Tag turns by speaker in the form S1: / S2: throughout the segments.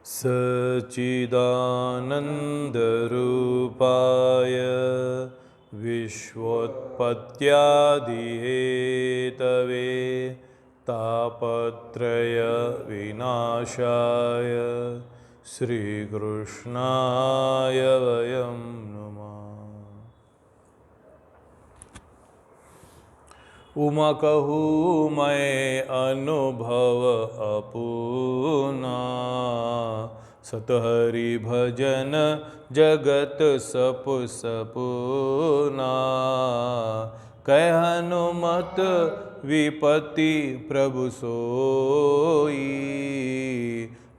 S1: सच्चिदानन्दरूपाय विश्वोत्पत्त्यादिहेतवे तापत्रयविनाशाय श्रीकृष्णाय वयं नमः। उमा कहूँ मैं अनुभव अपूना, सतहरि भजन जगत सप सपूना। कह हनुमत विपति प्रभु सोई,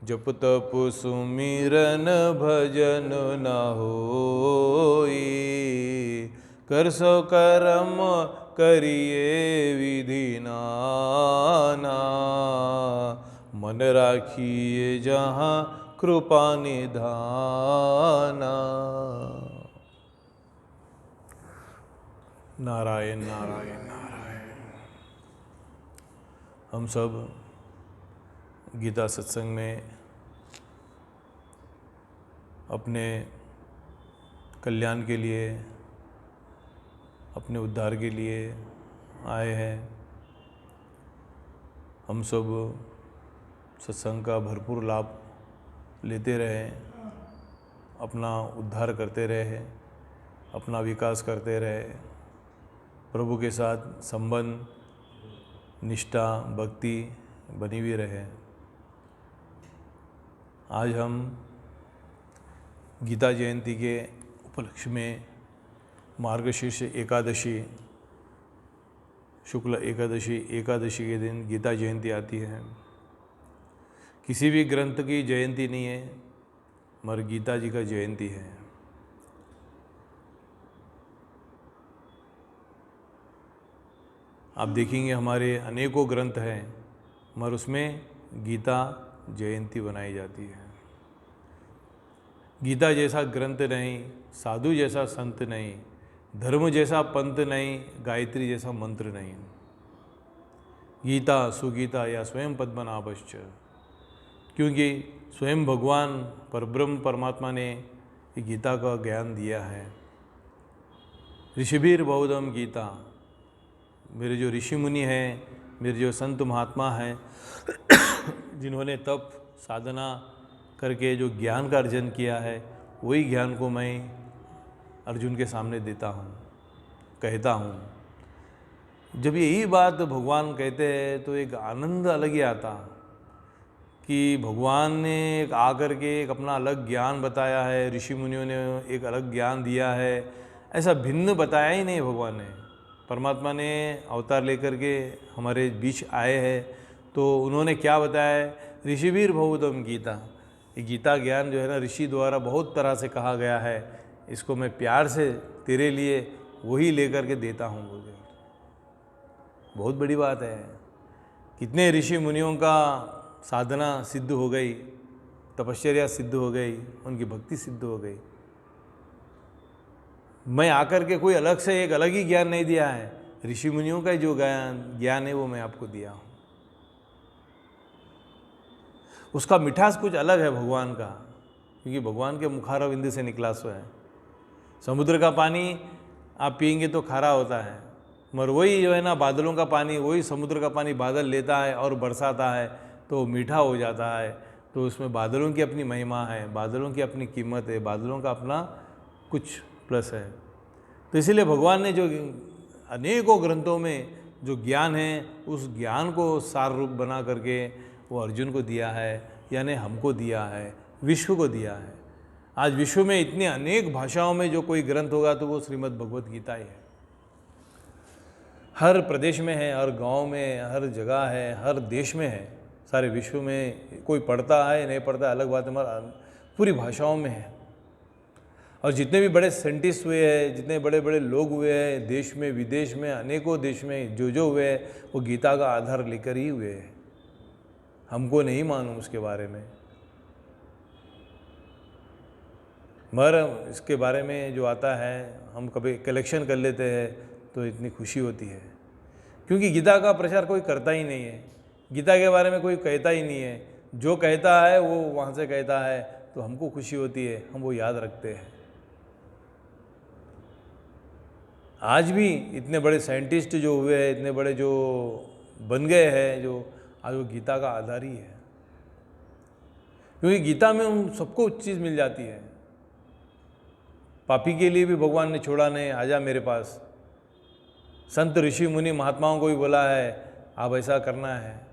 S1: जप तप सुमिरन भजन न होई। कर सो करम करिए विधि नाना, मन राखिए जहाँ कृपा निधाना। नारायण नारायण नारायण। हम सब गीता सत्संग में अपने कल्याण के लिए, अपने उद्धार के लिए आए हैं। हम सब सत्संग का भरपूर लाभ लेते रहे, अपना उद्धार करते रहे, अपना विकास करते रहे, प्रभु के साथ संबंध, निष्ठा, भक्ति बनी हुई रहे। आज हम गीता जयंती के उपलक्ष्य में मार्गशीर्ष एकादशी, शुक्ल एकादशी के दिन गीता जयंती आती है। किसी भी ग्रंथ की जयंती नहीं है, मगर गीता जी का जयंती है। आप देखेंगे हमारे अनेकों ग्रंथ हैं, मगर उसमें गीता जयंती बनाई जाती है। गीता जैसा ग्रंथ नहीं, साधु जैसा संत नहीं, धर्म जैसा पंथ नहीं, गायत्री जैसा मंत्र नहीं। गीता सुगीता या स्वयं पद्मनाभश्च, क्योंकि स्वयं भगवान परब्रह्म परमात्मा ने गीता का ज्ञान दिया है। ऋषिभिर बहुधम गीता, मेरे जो ऋषि मुनि हैं, मेरे जो संत महात्मा हैं, जिन्होंने तप साधना करके जो ज्ञान का अर्जन किया है, वही ज्ञान को मैं अर्जुन के सामने देता हूँ, कहता हूँ। जब यही बात भगवान कहते हैं तो एक आनंद अलग ही आता कि भगवान ने एक आकर के एक अपना अलग ज्ञान बताया है, ऋषि मुनियों ने एक अलग ज्ञान दिया है। ऐसा भिन्न बताया ही नहीं भगवान ने। परमात्मा ने अवतार लेकर के हमारे बीच आए हैं, तो उन्होंने क्या बताया है? ऋषिभिर बहुधम गीता। ये गीता ज्ञान जो है ना, ऋषि द्वारा बहुत तरह से कहा गया है। इसको मैं प्यार से तेरे लिए वही लेकर के देता हूँ बोल के। बहुत बड़ी बात है। कितने ऋषि मुनियों का साधना सिद्ध हो गई, तपश्चर्या सिद्ध हो गई, उनकी भक्ति सिद्ध हो गई। मैं आकर के कोई अलग से एक अलग ही ज्ञान नहीं दिया है। ऋषि मुनियों का जो ज्ञान है वो मैं आपको दिया हूँ। उसका मिठास कुछ अलग है भगवान का, क्योंकि भगवान के मुखारविंद से निकला सो है। समुद्र का पानी आप पिएंगे तो खारा होता है, मगर वही जो है ना बादलों का पानी, वही समुद्र का पानी बादल लेता है और बरसाता है तो मीठा हो जाता है। तो उसमें बादलों की अपनी महिमा है, बादलों की अपनी कीमत है, बादलों का अपना कुछ प्लस है। तो इसीलिए भगवान ने जो अनेकों ग्रंथों में जो ज्ञान है, उस ज्ञान को सार रूप बना करके वो अर्जुन को दिया है, यानी हमको दिया है, विश्व को दिया है। आज विश्व में इतनी अनेक भाषाओं में जो कोई ग्रंथ होगा तो वो श्रीमद् भगवत गीता ही है। हर प्रदेश में है, हर गांव में, हर जगह है, हर देश में है। सारे विश्व में कोई पढ़ता है नहीं पढ़ता है अलग बात है, मगर पूरी भाषाओं में है। और जितने भी बड़े साइंटिस्ट हुए हैं, जितने बड़े बड़े लोग हुए हैं, देश में विदेश में अनेकों देश में जो हुए हैं, वो गीता का आधार लेकर ही हुए हैं। हमको नहीं मालूम उसके बारे में, मगर इसके बारे में जो आता है हम कभी कलेक्शन कर लेते हैं तो इतनी खुशी होती है। क्योंकि गीता का प्रचार कोई करता ही नहीं है, गीता के बारे में कोई कहता ही नहीं है। जो कहता है वो वहाँ से कहता है, तो हमको खुशी होती है, हम वो याद रखते हैं। आज भी इतने बड़े साइंटिस्ट जो हुए हैं, इतने बड़े जो बन गए हैं, जो आज वो गीता का आधार ही है, क्योंकि गीता में उन सबको चीज़ मिल जाती है। पापी के लिए भी भगवान ने छोड़ा नहीं, आजा मेरे पास। संत ऋषि मुनि महात्माओं को भी बोला है, आप ऐसा करना है।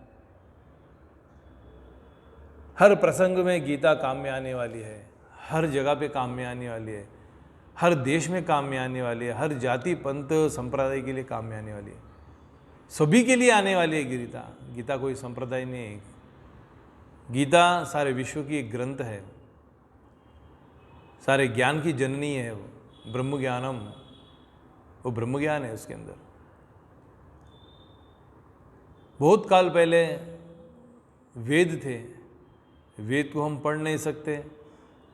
S1: हर प्रसंग में गीता काम में आने वाली है, हर जगह पे काम में आने वाली है, हर देश में काम में आने वाली है, हर जाति पंथ संप्रदाय के लिए काम में आने वाली है, सभी के लिए आने वाली है गीता। गीता कोई संप्रदाय नहीं है। गीता सारे विश्व की एक ग्रंथ है, सारे ज्ञान की जननी है। वो ब्रह्म ज्ञानम, वो ब्रह्म ज्ञान है उसके अंदर। बहुत काल पहले वेद थे, वेद को हम पढ़ नहीं सकते,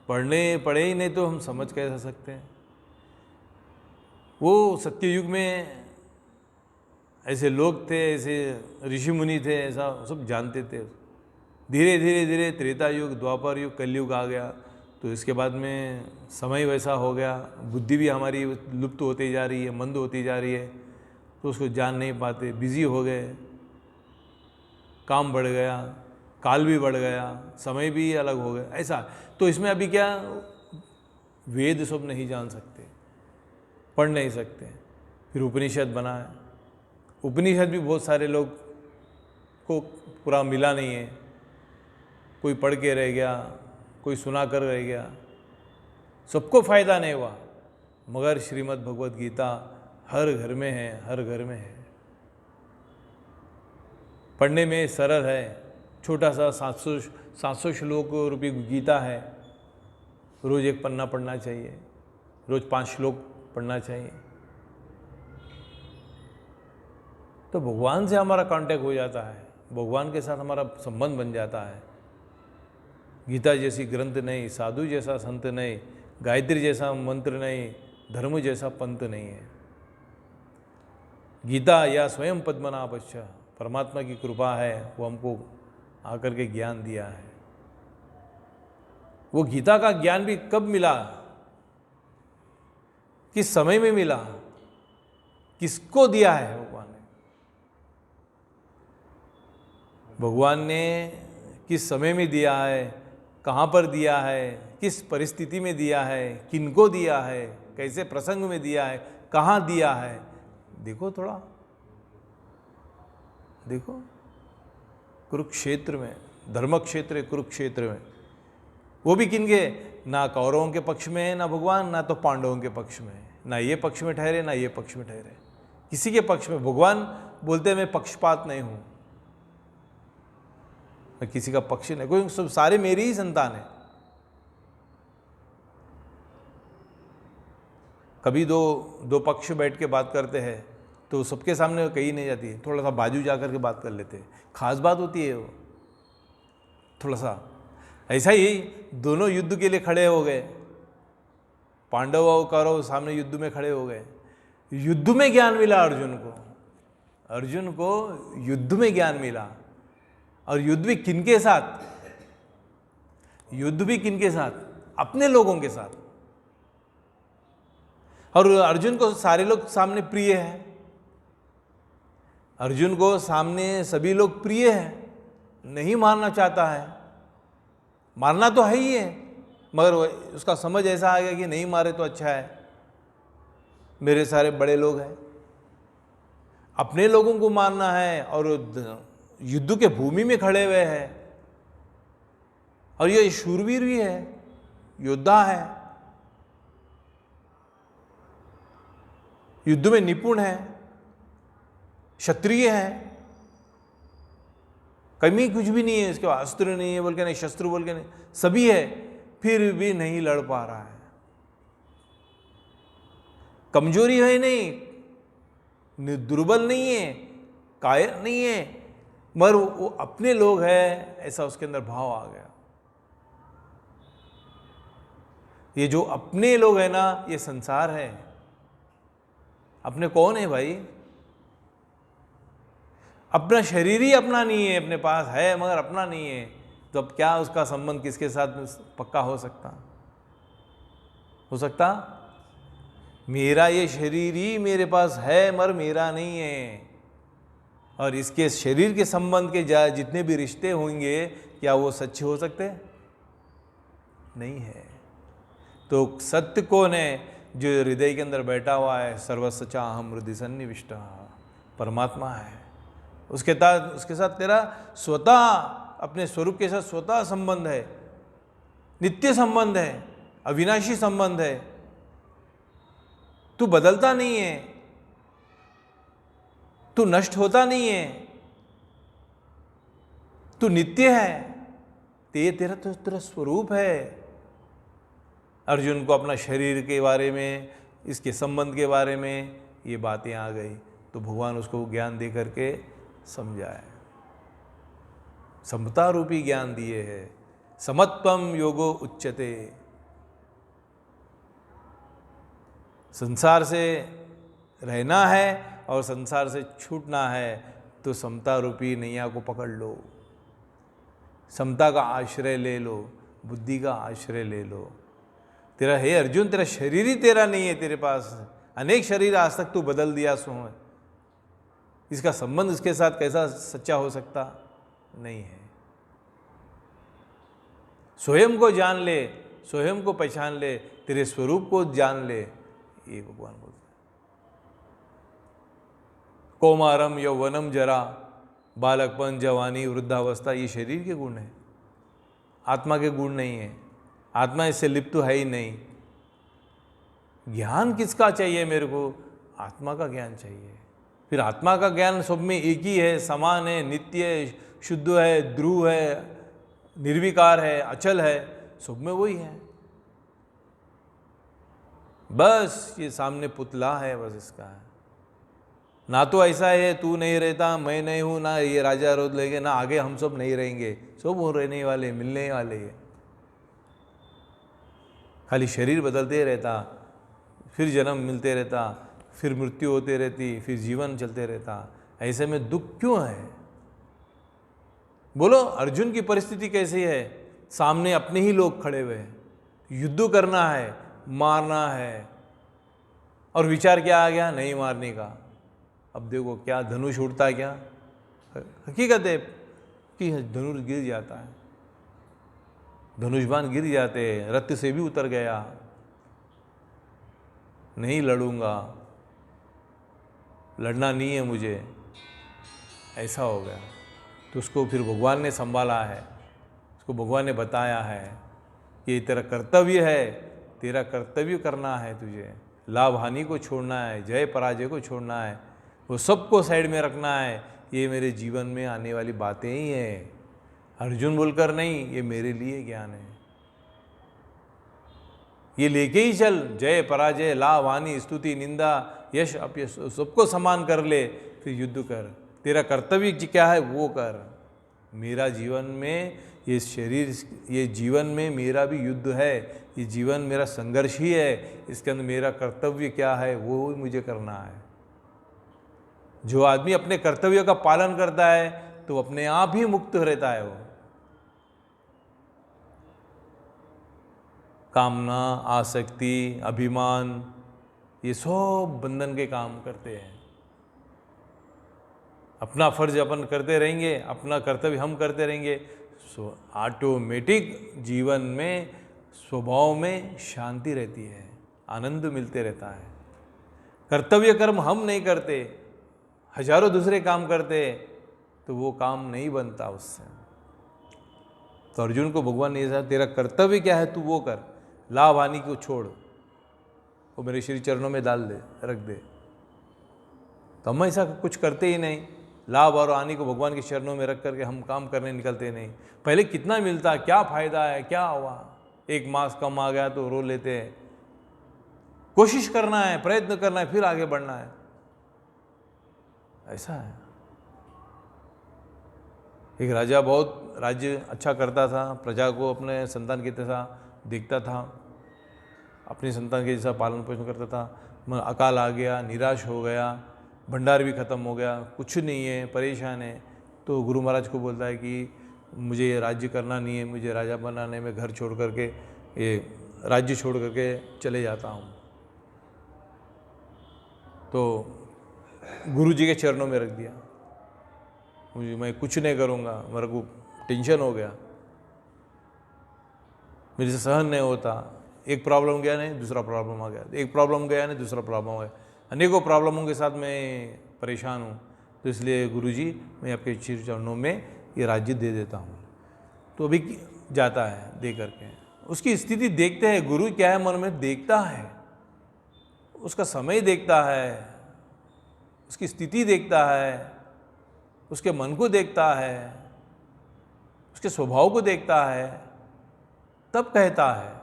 S1: पढ़े ही नहीं तो हम समझ कैसे सकते हैं। वो सत्ययुग में ऐसे लोग थे, ऐसे ऋषि मुनि थे, ऐसा सब जानते थे। धीरे धीरे धीरे त्रेता युग, द्वापर युग, कलयुग आ गया, तो इसके बाद में समय वैसा हो गया, बुद्धि भी हमारी लुप्त होती जा रही है, मंद होती जा रही है, तो उसको जान नहीं पाते, बिजी हो गए, काम बढ़ गया, काल भी बढ़ गया, समय भी अलग हो गया, ऐसा। तो इसमें अभी क्या, वेद सब नहीं जान सकते, पढ़ नहीं सकते। फिर उपनिषद बना है। उपनिषद भी बहुत सारे लोग को पूरा मिला नहीं है, कोई पढ़ के रह गया, कोई सुना कर रह गया, सबको फायदा नहीं हुआ। मगर श्रीमद् भगवद गीता हर घर में है, हर घर में है। पढ़ने में सरल है, छोटा सा 700 श्लोक रूपी गीता है। रोज़ एक पन्ना पढ़ना चाहिए, रोज़ 5 श्लोक पढ़ना चाहिए, तो भगवान से हमारा कांटेक्ट हो जाता है, भगवान के साथ हमारा संबंध बन जाता है। गीता जैसी ग्रंथ नहीं, साधु जैसा संत नहीं, गायत्री जैसा मंत्र नहीं, धर्म जैसा पंथ नहीं है। गीता या स्वयं पद्मनाभश्च, परमात्मा की कृपा है, वो हमको आकर के ज्ञान दिया है। वो गीता का ज्ञान भी कब मिला, किस समय में मिला, किसको दिया है भगवान ने? भगवान ने किस समय में दिया है, कहाँ पर दिया है, किस परिस्थिति में दिया है, किनको दिया है, कैसे प्रसंग में दिया है, कहाँ दिया है, देखो थोड़ा देखो। कुरुक्षेत्र में, धर्म क्षेत्र कुरुक्षेत्र में, वो भी किनके, ना कौरवों के पक्ष में है ना भगवान, ना तो पांडवों के पक्ष में है, ना ये पक्ष में ठहरे ना ये पक्ष में ठहरे, किसी के पक्ष में। भगवान बोलते मैं पक्षपात नहीं हूं, मैं किसी का पक्ष नहीं, कोई सब सारे मेरी ही संतान है। कभी दो पक्ष बैठ के बात करते हैं तो सबके सामने कही नहीं जाती है, थोड़ा सा बाजू जाकर के बात कर लेते हैं, खास बात होती है वो थोड़ा सा। ऐसा ही दोनों युद्ध के लिए खड़े हो गए, पांडव और कौरव सामने युद्ध में खड़े हो गए। युद्ध में ज्ञान मिला अर्जुन को युद्ध में ज्ञान मिला। और युद्ध भी किनके साथ, युद्ध भी किनके साथ, अपने लोगों के साथ। और अर्जुन को सारे लोग सामने प्रिय है, अर्जुन को सामने सभी लोग प्रिय है, नहीं मारना चाहता है, मारना तो है ही है, मगर उसका समझ ऐसा आ गया कि नहीं मारे तो अच्छा है, मेरे सारे बड़े लोग हैं, अपने लोगों को मारना है। और युद्ध के भूमि में खड़े हुए हैं, और ये शूरवीर भी है, योद्धा है, युद्ध में निपुण है, क्षत्रिय है, कमी कुछ भी नहीं है इसके पास, अस्त्र नहीं है बोल के नहीं, शस्त्र बोल के नहीं, सभी है, फिर भी नहीं लड़ पा रहा है। कमजोरी है नहीं, दुर्बल नहीं है, कायर नहीं है, मगर वो अपने लोग हैं, ऐसा उसके अंदर भाव आ गया। ये जो अपने लोग हैं ना, ये संसार है। अपने कौन है भाई? अपना शरीर ही अपना नहीं है, अपने पास है मगर अपना नहीं है। तब क्या उसका संबंध किसके साथ पक्का हो सकता? मेरा ये शरीर ही मेरे पास है, मगर मेरा नहीं है। और इसके शरीर के संबंध के जितने भी रिश्ते होंगे, क्या वो सच्चे हो सकते? नहीं है। तो सत्य कौन है? जो हृदय के अंदर बैठा हुआ है, सर्वसचा अहम हृदय सन्निविष्ट, परमात्मा है। उसके साथ तेरा स्वतः अपने स्वरूप के साथ स्वतः संबंध है, नित्य संबंध है, अविनाशी संबंध है। तू बदलता नहीं है, तू नष्ट होता नहीं है, तू नित्य है। तो ये तेरा स्वरूप है। अर्जुन को अपना शरीर के बारे में, इसके संबंध के बारे में ये बातें आ गई, तो भगवान उसको ज्ञान दे करके समझाए, समता रूपी ज्ञान दिए है। समत्वम योगो उच्यते। संसार से रहना है और संसार से छूटना है, तो समता रूपी नैया को पकड़ लो, समता का आश्रय ले लो, बुद्धि का आश्रय ले लो। तेरा हे अर्जुन, तेरा शरीर ही तेरा नहीं है, तेरे पास अनेक शरीर आज तक तू बदल दिया सो है। इसका संबंध उसके साथ कैसा सच्चा हो सकता? नहीं है। स्वयं को जान ले, स्वयं को पहचान ले, तेरे स्वरूप को जान ले, ये भगवान बोलते हैं। कौमारम यौवनम जरा, बालकपन, जवानी, वृद्धावस्था, ये शरीर के गुण हैं, आत्मा के गुण नहीं है। आत्मा इससे लिप्त तो है ही नहीं। ज्ञान किसका चाहिए मेरे को? आत्मा का ज्ञान चाहिए। फिर आत्मा का ज्ञान सब में एक ही है, समान है, नित्य है, शुद्ध है, ध्रुव है, निर्विकार है, अचल है, सब में वही है। बस ये सामने पुतला है, बस इसका है। ना तो ऐसा है तू नहीं रहता, मैं नहीं हूँ, ना ये राजा रोज लेंगे, ना आगे हम सब नहीं रहेंगे, सब वो रहने वाले, मिलने वाले हैं। खाली शरीर बदलते रहता, फिर जन्म मिलते रहता, फिर मृत्यु होते रहती, फिर जीवन चलते रहता। ऐसे में दुख क्यों है? बोलो, अर्जुन की परिस्थिति कैसी है? सामने अपने ही लोग खड़े हुए हैं, युद्ध करना है, मारना है, और विचार क्या आ गया? नहीं मारने का। अब देखो क्या धनुष उड़ता है, क्या हकीकत है कि धनुष गिर जाता है, धनुषबाण गिर जाते हैं, रथ से भी उतर गया, नहीं लड़ूंगा, लड़ना नहीं है मुझे, ऐसा हो गया। तो उसको फिर भगवान ने संभाला है, उसको भगवान ने बताया है कि तेरा कर्तव्य है, तेरा कर्तव्य करना है, तुझे लाभ हानि को छोड़ना है, जय पराजय को छोड़ना है, वो सबको साइड में रखना है। ये मेरे जीवन में आने वाली बातें ही हैं, अर्जुन बोलकर नहीं, ये मेरे लिए ज्ञान है। ये लेके ही चल, जय पराजय, लाभ हानि, स्तुति निंदा, यश अपयश, सबको समान कर ले, फिर युद्ध कर। तेरा कर्तव्य क्या है वो कर। मेरा जीवन में ये शरीर, ये जीवन में मेरा भी युद्ध है, ये जीवन मेरा संघर्ष ही है, इसके अंदर मेरा कर्तव्य क्या है वो मुझे करना है। जो आदमी अपने कर्तव्य का पालन करता है तो अपने आप ही मुक्त रहता है। वो कामना, आसक्ति, अभिमान, ये सब बंधन के काम करते हैं। अपना फर्ज अपन करते रहेंगे, अपना कर्तव्य हम करते रहेंगे, सो ऑटोमेटिक जीवन में, स्वभाव में शांति रहती है, आनंद मिलते रहता है। कर्तव्य कर्म हम नहीं करते, हजारों दूसरे काम करते, तो वो काम नहीं बनता उससे। तो अर्जुन को भगवान ने कहा, तेरा कर्तव्य क्या है तू वो कर, लाभ हानि को छोड़, वो मेरे श्री चरणों में डाल दे, रख दे। तो हम ऐसा कुछ करते ही नहीं, लाभ और हानि को भगवान के चरणों में रख करके हम काम करने निकलते नहीं। पहले कितना मिलता, क्या फायदा है, क्या हुआ, एक मार्क्स कम आ गया तो रो लेते हैं। कोशिश करना है, प्रयत्न करना है, फिर आगे बढ़ना है, ऐसा है। एक राजा बहुत राज्य अच्छा करता था, प्रजा को अपने संतान के जैसा देखता था, अपनी संतान के जैसा पालन पोषण करता था। अकाल आ गया, निराश हो गया, भंडार भी खत्म हो गया, कुछ नहीं है, परेशान है। तो गुरु महाराज को बोलता है कि मुझे ये राज्य करना नहीं है, मुझे राजा बनना नहीं, मैं घर छोड़ करके, ये राज्य छोड़ करके चले जाता हूँ। तो गुरु जी के चरणों में रख दिया, मैं कुछ नहीं करूँगा, मेरे को टेंशन हो गया, मेरे से सहन नहीं होता। एक प्रॉब्लम गया नहीं दूसरा प्रॉब्लम आ गया, एक प्रॉब्लम गया नहीं दूसरा प्रॉब्लम आ गया, अनेकों प्रॉब्लमों के साथ मैं परेशान हूँ। तो इसलिए गुरुजी मैं आपके चरणों में ये राज्य दे देता हूँ। तो अभी जाता है दे करके, उसकी स्थिति देखते हैं, गुरु क्या है मन में देखता है, उसका समय देखता है, उसकी स्थिति देखता है, उसके मन को देखता है, उसके स्वभाव को देखता है, तब कहता है।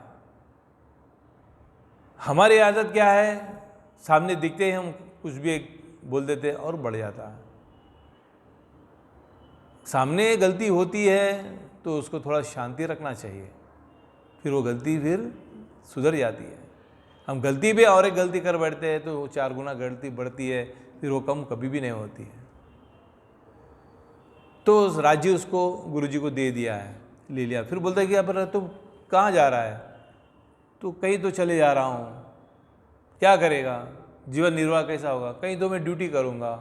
S1: हमारी आदत क्या है, सामने दिखते ही हम कुछ भी बोल देते हैं और बढ़ जाता है। सामने गलती होती है तो उसको थोड़ा शांति रखना चाहिए, फिर वो गलती फिर सुधर जाती है। हम गलती पे और एक गलती कर बैठते हैं तो 4 गुना गलती बढ़ती है, फिर वो कम कभी भी नहीं होती है। तो उस राज्य उसको गुरुजी को दे दिया है, ले लिया। फिर बोलता है कि अब तुम कहाँ जा रहा है? तो कहीं तो चले जा रहा हूँ। क्या करेगा? जीवन निर्वाह कैसा होगा? कहीं तो मैं ड्यूटी करूँगा,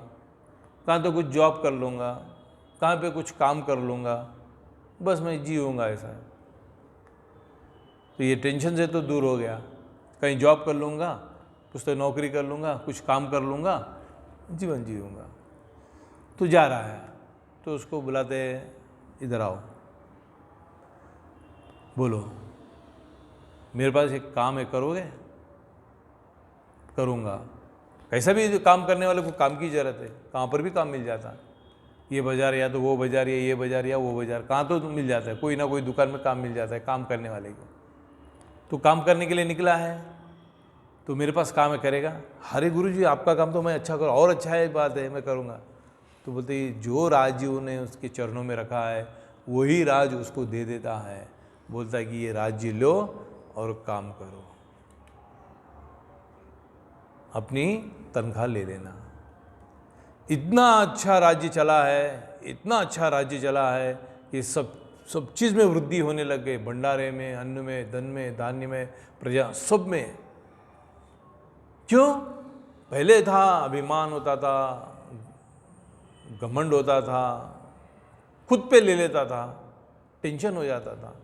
S1: कहाँ तो कुछ जॉब कर लूँगा, कहाँ पे कुछ काम कर लूँगा, बस मैं जीऊँगा ऐसा। तो ये टेंशन से तो दूर हो गया, कहीं जॉब कर लूँगा, कुछ तो नौकरी कर लूँगा, कुछ काम कर लूँगा, जीवन जीऊँगा। तो जा रहा है तो उसको बुलाते, इधर आओ, बोलो मेरे पास एक काम है, करोगे? करूँगा। कैसा भी काम करने वाले को काम की ज़रूरत है, कहाँ पर भी काम मिल जाता। ये बाज़ार या तो वो बाज़ार, या ये बाज़ार या वो बाज़ार, कहाँ तो मिल जाता है, कोई ना कोई दुकान में काम मिल जाता है काम करने वाले को। तो काम करने के लिए निकला है, तो मेरे पास काम है, करेगा? अरे गुरुजी आपका काम तो मैं अच्छा करूँ, और अच्छा है बात है, मैं करूँगा। तो बोलते जो राज ने उसके चरणों में रखा है वही राज उसको दे देता है। बोलता है कि ये राज्य लो और काम करो, अपनी तनख्वाह ले लेना। इतना अच्छा राज्य चला है, इतना अच्छा राज्य चला है कि सब चीज़ में वृद्धि होने लग गई, भंडारे में, अन्न में, धन में, धान्य में, प्रजा सब में। क्यों? पहले था अभिमान होता था, घमंड होता था, खुद पे ले लेता था, टेंशन हो जाता था,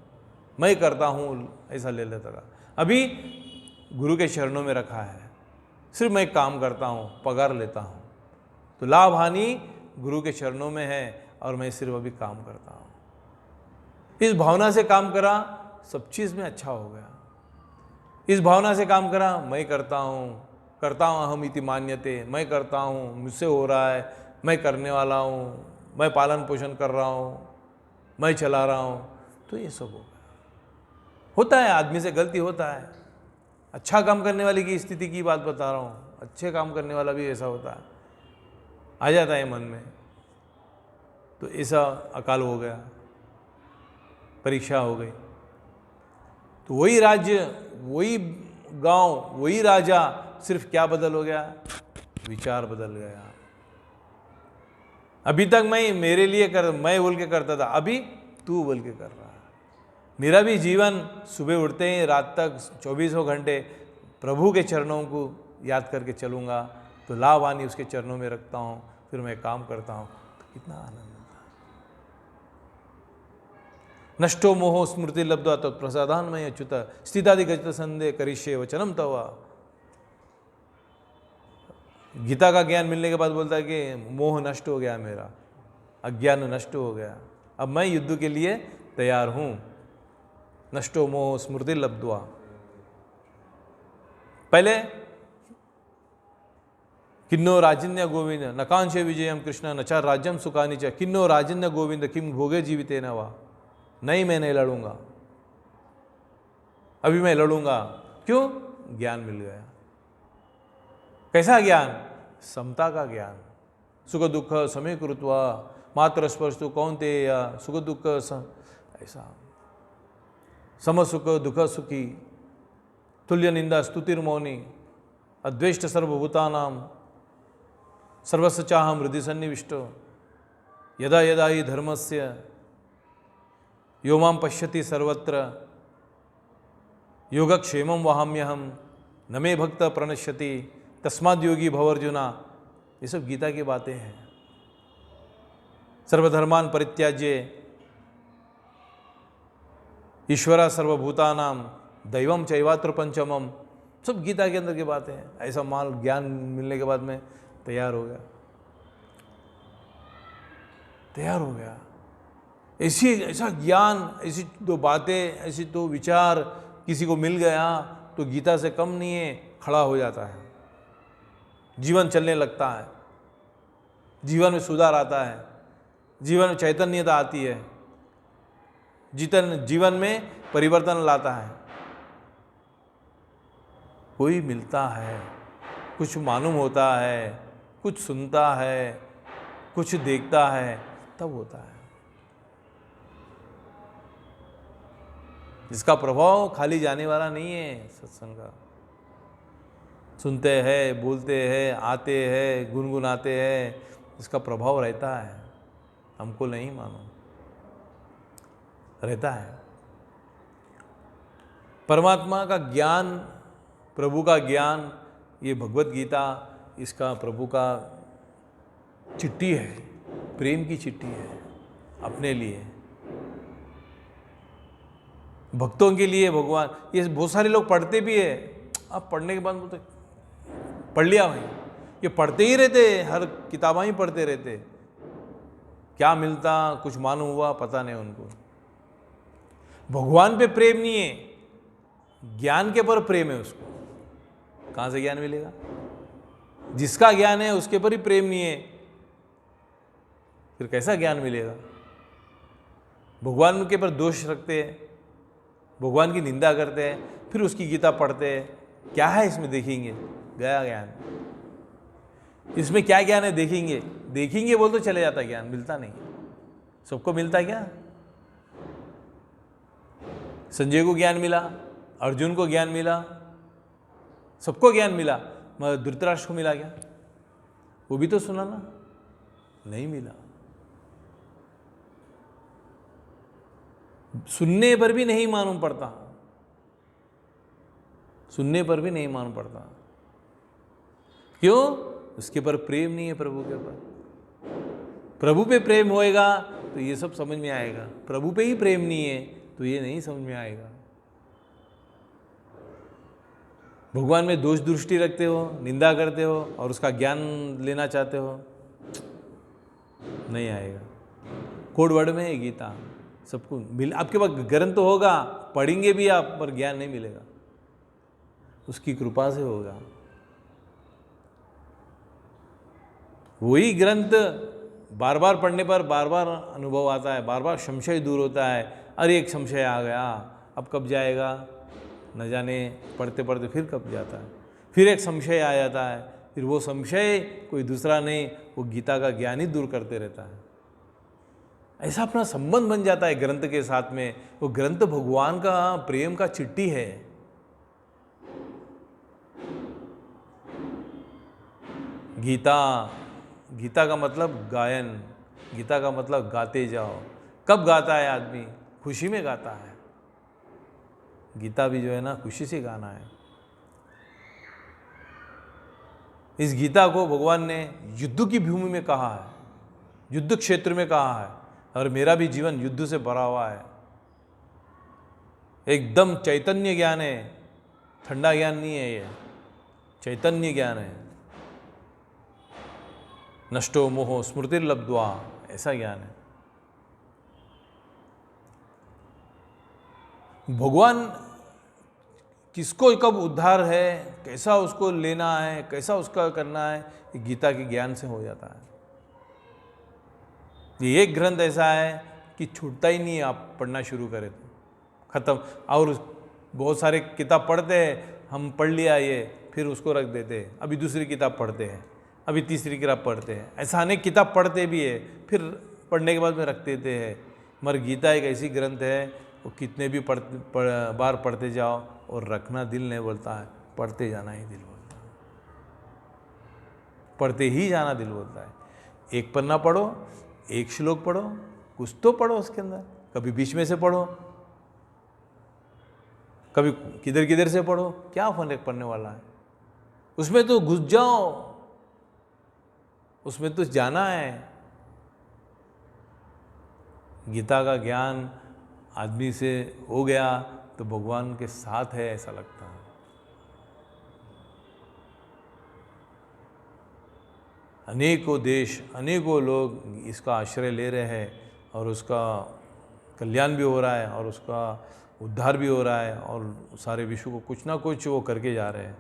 S1: मैं करता हूँ ऐसा ले लेता था। अभी गुरु के चरणों में रखा है, सिर्फ मैं काम करता हूँ, पगार लेता हूँ, तो लाभ हानि गुरु के चरणों में है और मैं सिर्फ अभी काम करता हूँ। इस भावना से काम करा, सब चीज़ में अच्छा हो गया। इस भावना से काम करा, मैं करता हूँ अहम इति मान्यते, मैं करता हूँ, मुझसे हो रहा है, मैं करने वाला हूँ, मैं पालन पोषण कर रहा हूँ, मैं चला रहा हूँ, तो ये सब हो गया। होता है, आदमी से गलती होता है। अच्छा काम करने वाले की स्थिति की बात बता रहा हूँ, अच्छे काम करने वाला भी ऐसा होता है, आ जाता है मन में। तो ऐसा अकाल हो गया, परीक्षा हो गई। तो वही राज्य, वही गांव, वही राजा, सिर्फ क्या बदल हो गया? विचार बदल गया। अभी तक मैं मेरे लिए मैं बोल के करता था, अभी तू बोल के कर रहा है। मेरा भी जीवन सुबह उठते ही रात तक 24 घंटे प्रभु के चरणों को याद करके चलूँगा, तो लाभ हानि उसके चरणों में रखता हूँ, फिर मैं काम करता हूँ, तो कितना आनंद मिलता है। नष्टो मोहो स्मृति लब्ध्वा तत्प्रसादान मयि अच्युत स्थितादिगत संदेह करिष्ये वचनम तवा। गीता का ज्ञान मिलने के बाद बोलता है कि मोह नष्ट हो गया, मेरा अज्ञान नष्ट हो गया, अब मैं युद्ध के लिए तैयार हूँ। नष्टो मोह स्मृति लब्ध्वा। पहले किन्नो राजन्य गोविंद नकांशे विजयम कृष्ण नचा राज्यम सुखानि च किन्नो राजन्य गोविंद किम भोगे जीविते न वा। नहीं, मैं नहीं लड़ूंगा, अभी मैं लड़ूंगा। क्यों? ज्ञान मिल गया। कैसा ज्ञान? समता का ज्ञान। सुख दुख समय कृत्वा मात्र स्पर्श तो कौन्तेय सुख दुख ऐसा सम सुख दुख सुखी तुल्य निंदा स्तुतिर्मौनी अद्वेष्ट सर्वभूतानां सर्वस्य चाहं हृदि सन्निविष्टो यदा यदा हि धर्मस्य यो मां पश्यति सर्वत्र योगक्षेमं वहाम्यहम न मे भक्त प्रणश्यति तस्माद् योगी भवर्जुना। ये सब गीता की बातें हैं। सर्वधर्मान परित्याज्य ईश्वरा सर्वभूतानां दैवम चैवात्र पंचमम, सब गीता के अंदर की बातें हैं। ऐसा माल ज्ञान मिलने के बाद में तैयार हो गया, तैयार हो गया। ऐसा ज्ञान, ऐसी दो बातें, ऐसी दो विचार किसी को मिल गया तो गीता से कम नहीं है, खड़ा हो जाता है, जीवन चलने लगता है, जीवन में सुधार आता है, जीवन में चैतन्यता आती है, जीवन में परिवर्तन लाता है। कोई मिलता है, कुछ मालूम होता है, कुछ सुनता है, कुछ देखता है, तब होता है। इसका प्रभाव खाली जाने वाला नहीं है। सत्संग का सुनते हैं, बोलते हैं, आते हैं, गुनगुनाते हैं, इसका प्रभाव रहता है। हमको नहीं मालूम, रहता है। परमात्मा का ज्ञान, प्रभु का ज्ञान, ये भगवत गीता, इसका प्रभु का चिट्ठी है, प्रेम की चिट्ठी है अपने लिए, भक्तों के लिए। भगवान, ये बहुत सारे लोग पढ़ते भी है, अब पढ़ने के बाद बोलते पढ़ लिया भाई, ये पढ़ते ही रहते, हर किताबें ही पढ़ते रहते, क्या मिलता, कुछ मालूम हुआ पता नहीं उनको। भगवान पे प्रेम नहीं है, ज्ञान के पर प्रेम है उसको। कहाँ से ज्ञान मिलेगा? जिसका ज्ञान है उसके पर ही प्रेम नहीं है, फिर कैसा ज्ञान मिलेगा? भगवान के पर दोष रखते हैं, भगवान की निंदा करते हैं, फिर उसकी गीता पढ़ते हैं, क्या है इसमें देखेंगे? गया ज्ञान। इसमें क्या ज्ञान है देखेंगे, देखेंगे बोल तो चले जाता ज्ञान, मिलता नहीं। सबको मिलता क्या? संजय को ज्ञान मिला, अर्जुन को ज्ञान मिला, सबको ज्ञान मिला, मगर धृतराष्ट्र को मिला क्या? वो भी तो सुना ना, नहीं मिला। सुनने पर भी नहीं मालूम पड़ता, सुनने पर भी नहीं मालूम पड़ता। क्यों? उसके पर प्रेम नहीं है प्रभु के ऊपर। प्रभु पे प्रेम होएगा तो ये सब समझ में आएगा, प्रभु पे ही प्रेम नहीं है तो ये नहीं समझ में आएगा। भगवान में दोष दृष्टि रखते हो, निंदा करते हो और उसका ज्ञान लेना चाहते हो, नहीं आएगा। कोड वर्ड में है गीता, सबको मिल, आपके पास ग्रंथ तो होगा, पढ़ेंगे भी आप, पर ज्ञान नहीं मिलेगा, उसकी कृपा से होगा। वही ग्रंथ बार बार पढ़ने पर बार बार अनुभव आता है, बार बार संशय दूर होता है। अरे एक संशय आ गया, अब कब जाएगा न जाने, पढ़ते पढ़ते फिर कब जाता है, फिर एक संशय आ जाता है, फिर वो संशय कोई दूसरा नहीं, वो गीता का ज्ञान ही दूर करते रहता है। ऐसा अपना संबंध बन जाता है ग्रंथ के साथ में। वो ग्रंथ भगवान का प्रेम का चिट्ठी है। गीता, गीता का मतलब गायन, गीता का मतलब गाते जाओ। कब गाता है आदमी? खुशी में गाता है। गीता भी जो है ना, खुशी से गाना है। इस गीता को भगवान ने युद्ध की भूमि में कहा है, युद्ध क्षेत्र में कहा है, और मेरा भी जीवन युद्ध से भरा हुआ है। एकदम चैतन्य ज्ञान है, ठंडा ज्ञान नहीं है, ये चैतन्य ज्ञान है। नष्टो मोहो स्मृतिर्लब्ध्वा, ऐसा ज्ञान है। भगवान किसको कब उद्धार है, कैसा उसको लेना है, कैसा उसका करना है, ये गीता के ज्ञान से हो जाता है। ये एक ग्रंथ ऐसा है कि छूटता ही नहीं है, आप पढ़ना शुरू करें तो खत्म। और बहुत सारे किताब पढ़ते हैं, हम पढ़ लिया ये, फिर उसको रख देते हैं, अभी दूसरी किताब पढ़ते हैं, अभी तीसरी किताब पढ़ते हैं। ऐसा अनेक किताब पढ़ते भी है, फिर पढ़ने के बाद में रख देते हैं। मगर गीता एक ऐसी ग्रंथ है, वो कितने भी बार पढ़ते जाओ और रखना दिल नहीं बोलता है, पढ़ते जाना ही दिल बोलता है, पढ़ते ही जाना दिल बोलता है। एक पन्ना पढ़ो, एक श्लोक पढ़ो, कुछ तो पढ़ो उसके अंदर, कभी बीच में से पढ़ो, कभी किधर किधर से पढ़ो, क्या फर्क पड़ने वाला है? उसमें तो घुस जाओ, उसमें तो जाना है। गीता का ज्ञान आदमी से हो गया तो भगवान के साथ है ऐसा लगता है। अनेकों देश, अनेकों लोग इसका आश्रय ले रहे हैं और उसका कल्याण भी हो रहा है और उसका उद्धार भी हो रहा है और सारे विश्व को कुछ ना कुछ वो करके जा रहे हैं।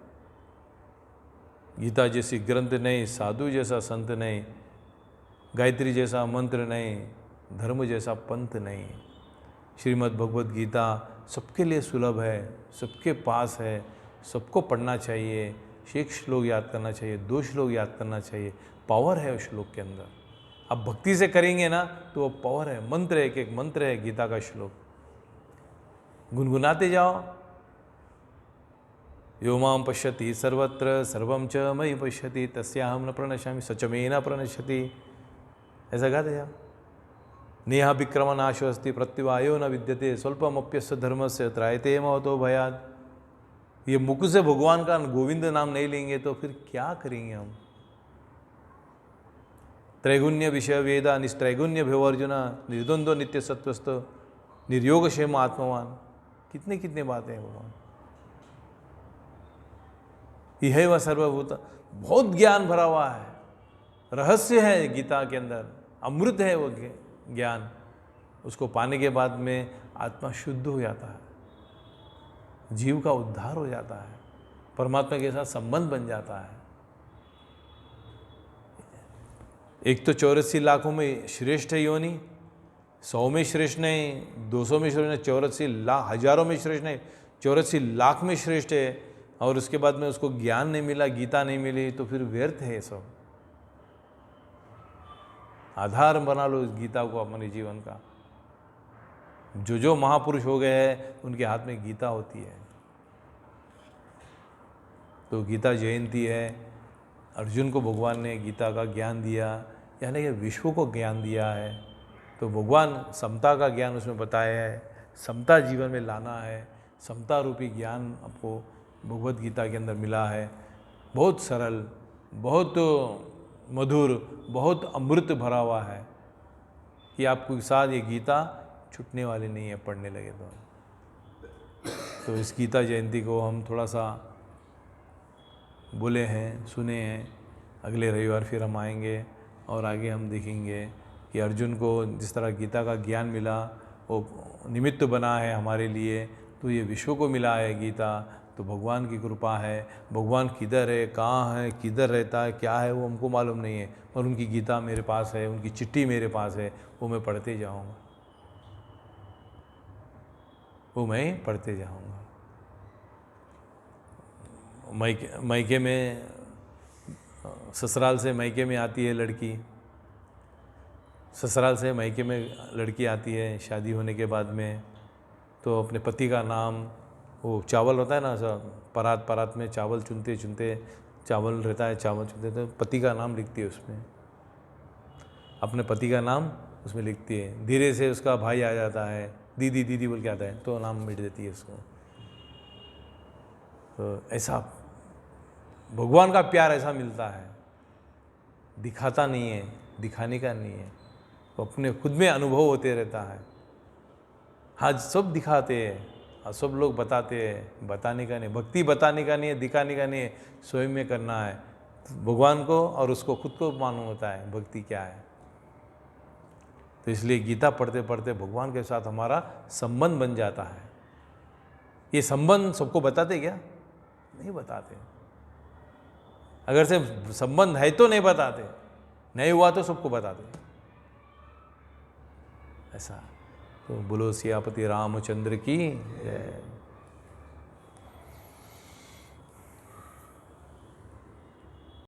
S1: गीता जैसी ग्रंथ नहीं, साधु जैसा संत नहीं, गायत्री जैसा मंत्र नहीं, धर्म जैसा पंथ नहीं। श्रीमद् भगवद गीता सबके लिए सुलभ है, सबके पास है, सबको पढ़ना चाहिए, 1 श्लोक याद करना चाहिए, 2 श्लोक याद करना चाहिए। पावर है उस श्लोक के अंदर। अब भक्ति से करेंगे ना तो वो पावर है, मंत्र है, एक एक मंत्र है गीता का श्लोक। गुनगुनाते जाओ। यो मां पश्यति सर्वत्र सर्वं च मयि पश्यति तस्याहं न प्रणश्यामि सच मे न प्रणश्यति, ऐसा गाते जाओ। नेहा विक्रम नाशो अस्ति प्रत्युवायो न विद्यते स्वल्पमप्यस्य धर्मस्य त्रायते महतो भयात्। ये मुख से भगवान का गोविंद नाम नहीं लेंगे तो फिर क्या करेंगे हम? त्रैगुण्य विषय वेदा निस्त्रैगुण्य भयोर्जुन निर्द्वंद्व नित्य सत्वस्थ निर्योग क्षेम आत्मवान। कितने कितने बातें हैं भगवान। यह वह सर्वभूत, बहुत ज्ञान भरा हुआ है, रहस्य है गीता के अंदर, अमृत है वो ज्ञान। उसको पाने के बाद में आत्मा शुद्ध हो जाता है, जीव का उद्धार हो जाता है, परमात्मा के साथ संबंध बन जाता है। एक तो 84 लाखों में श्रेष्ठ है योनि, 100 में श्रेष्ठ नहीं, 200 में श्रेष्ठ नहीं, 84 लाख, हजारों में श्रेष्ठ नहीं, 84 लाख में श्रेष्ठ है। और उसके बाद में उसको ज्ञान नहीं मिला, गीता नहीं मिली तो फिर व्यर्थ है सब। आधार बना लो इस गीता को अपने जीवन का। जो जो महापुरुष हो गए हैं उनके हाथ में गीता होती है। तो गीता जयंती है, अर्जुन को भगवान ने गीता का ज्ञान दिया, यानी कि विश्व को ज्ञान दिया है। तो भगवान समता का ज्ञान उसमें बताया है, समता जीवन में लाना है, समता रूपी ज्ञान आपको भगवद गीता के अंदर मिला है। बहुत सरल, बहुत मधुर, बहुत अमृत भरा हुआ है कि आपके साथ ये गीता छूटने वाली नहीं है पढ़ने लगे तो इस गीता जयंती को हम थोड़ा सा बोले हैं, सुने हैं। अगले रविवार फिर हम आएंगे और आगे हम देखेंगे कि अर्जुन को जिस तरह गीता का ज्ञान मिला वो निमित्त बना है हमारे लिए, तो ये विश्व को मिला है गीता, तो भगवान की कृपा है। भगवान किधर है, कहाँ है, किधर रहता है, क्या है, वो हमको मालूम नहीं है, और उनकी गीता मेरे पास है, उनकी चिट्ठी मेरे पास है, वो मैं पढ़ते जाऊँगा, वो मैं पढ़ते जाऊँगा। मायके में, ससुराल से मायके में आती है लड़की, ससुराल से मायके में लड़की आती है शादी होने के बाद में, तो अपने पति का नाम, वो चावल होता है ना, परात परात में चावल चुनते चुनते चावल रहता है, चावल चुनते तो पति का नाम लिखती है उसमें, अपने पति का नाम उसमें लिखती है। धीरे से उसका भाई आ जाता है, दीदी दीदी बोल के आता है, तो नाम मिट देती है उसको। तो ऐसा भगवान का प्यार ऐसा मिलता है, दिखाता नहीं है, दिखाने का नहीं है, वो अपने खुद में अनुभव होते रहता है। हाँ, सब दिखाते हैं, सब लोग बताते हैं, बताने का नहीं, भक्ति बताने का नहीं है, दिखाने का नहीं है, स्वयं में करना है भगवान को, और उसको खुद को मालूम होता है भक्ति क्या है। तो इसलिए गीता पढ़ते पढ़ते भगवान के साथ हमारा संबंध बन जाता है। ये संबंध सबको बताते क्या? नहीं बताते। अगर से संबंध है तो नहीं बताते, नहीं हुआ तो सबको बताते, ऐसा। तो बोलो सियापति रामचंद्र की जय।